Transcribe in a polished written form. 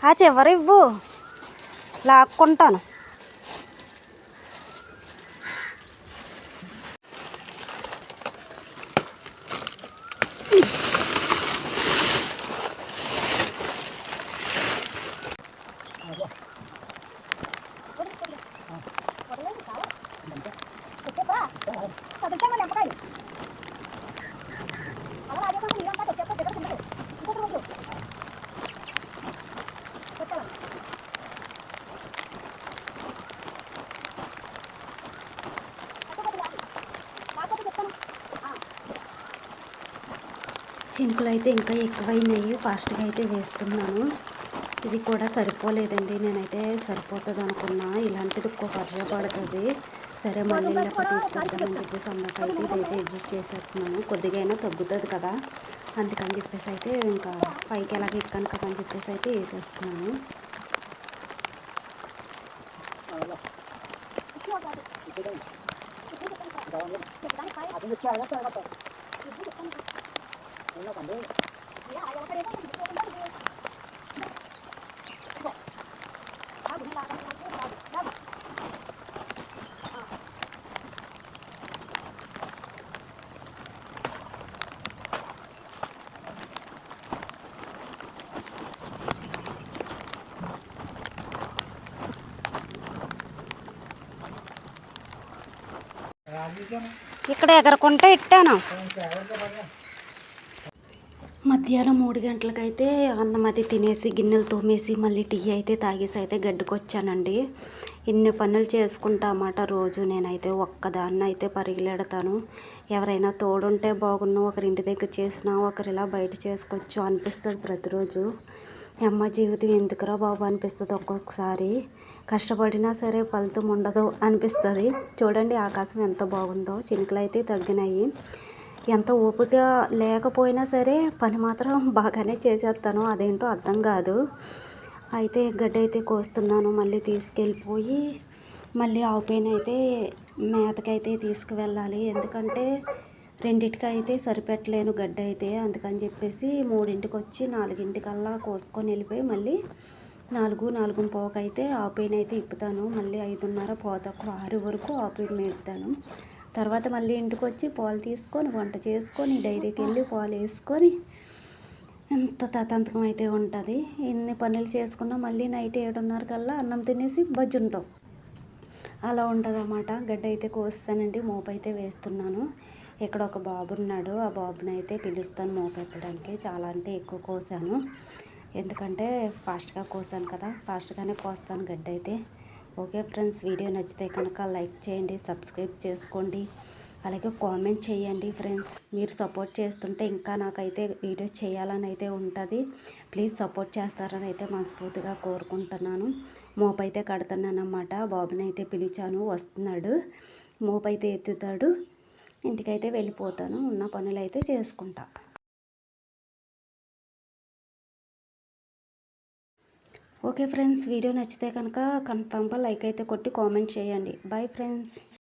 ఆ చివరి ఇవ్వు, లాక్కుంటాను. చినుకులు అయితే ఇంకా ఎక్కువైనాయి. ఫాస్ట్గా అయితే వేస్తున్నాను. ఇది కూడా సరిపోలేదండి. నేనైతే సరిపోతుంది అనుకున్నా. ఇలాంటిది ఒక్క వర్షం పడుతుంది. సరే మళ్ళీ లెక్క తీసుకొద్దామని చెప్పేసి అందరికైతే ఇదైతే అడ్జస్ట్ చేసేస్తున్నాను. కొద్దిగా అయినా తగ్గుతుంది కదా, అందుకని చెప్పేసి అయితే ఇంకా పైకి ఎలాగ ఎక్కాను కదా అని చెప్పేసి అయితే వేసేస్తున్నాను. ఇక్కడ ఎగరకుంటే ఇట్టాను. మధ్యాహ్నం 3 గంటలకైతే అన్నం అది తినేసి గిన్నెలు తోమేసి మళ్ళీ టీ అయితే తాగేసి అయితే గడ్డకు వచ్చానండి. ఇన్ని పనులు చేసుకుంటామాట రోజు. నేనైతే ఒక్కదాన్ని అయితే పరిగెడతాను. ఎవరైనా తోడుంటే బాగున్నా, ఒకరింటి దగ్గర చేసినా ఒకరిలా బయట చేసుకోవచ్చు అనిపిస్తుంది ప్రతిరోజు. అమ్మ జీవితం ఎందుకురా బాబు అనిపిస్తుంది ఒక్కొక్కసారి. కష్టపడినా సరే ఫలితం ఉండదు అనిపిస్తుంది. చూడండి ఆకాశం ఎంత బాగుందో, చినుకులు అయితే తగ్గినాయి. ఎంత ఓపిక లేకపోయినా సరే పని మాత్రం బాగానే చేసేస్తాను. అదేంటో అర్థం కాదు. అయితే గడ్డి అయితే కోస్తున్నాను. మళ్ళీ తీసుకెళ్ళిపోయి మళ్ళీ ఆవు పైన అయితే మేతకైతే తీసుకువెళ్ళాలి. ఎందుకంటే రెండింటికి అయితే సరిపెట్టలేను గడ్డి అయితే. అందుకని చెప్పేసి 3ంటికి వచ్చి 4ంటికల్లా కోసుకొని వెళ్ళిపోయి మళ్ళీ 4-4:15 అయితే ఆవు పైన అయితే ఇప్పుతాను. మళ్ళీ 5:30 పోతకు 6 వరకు ఆవు పైన మేపుతాను. తర్వాత మళ్ళీ ఇంటికి వచ్చి పాలు తీసుకొని వంట చేసుకొని డైరీకి వెళ్ళి పాలు వేసుకొని ఎంత తతంత్రం అయితే ఉంటుంది. ఎన్ని పనులు చేసుకున్నా మళ్ళీ నైట్ 7:30 కల్లా అన్నం తినేసి బజ్జుంటాం. అలా ఉంటుంది అన్నమాట. గడ్డి అయితే కోస్తానండి. మోపు అయితే వేస్తున్నాను. ఇక్కడ ఒక బాబు ఉన్నాడు. ఆ బాబుని అయితే పిలుస్తాను మోపెత్తడానికి. చాలా అంటే ఎక్కువ కోసాను. ఎందుకంటే ఫాస్ట్గా కోసాను కదా, ఫాస్ట్గానే కోస్తాను గడ్డి అయితే. ఓకే ఫ్రెండ్స్, వీడియో నచ్చితే కనుక లైక్ చేయండి, సబ్స్క్రైబ్ చేసుకోండి, అలాగే కామెంట్ చేయండి ఫ్రెండ్స్. మీరు సపోర్ట్ చేస్తుంటే ఇంకా నాకైతే వీడియోస్ చేయాలని అయితే ఉంటుంది. ప్లీజ్ సపోర్ట్ చేస్తారని అయితే మనస్ఫూర్తిగా కోరుకుంటున్నాను. మోపు అయితే కడుతున్నాను అన్నమాట. బాబుని అయితే పిలిచాను, వస్తున్నాడు. మోపు అయితే ఎత్తుతాడు. ఇంటికైతే వెళ్ళిపోతాను. ఉన్న పనులు అయితే చేసుకుంటా. ఓకే ఫ్రెండ్స్, వీడియో నచ్చితే కనుక కన్ఫామ్గా లైక్ అయితే కొట్టి కామెంట్ చేయండి. Bye friends.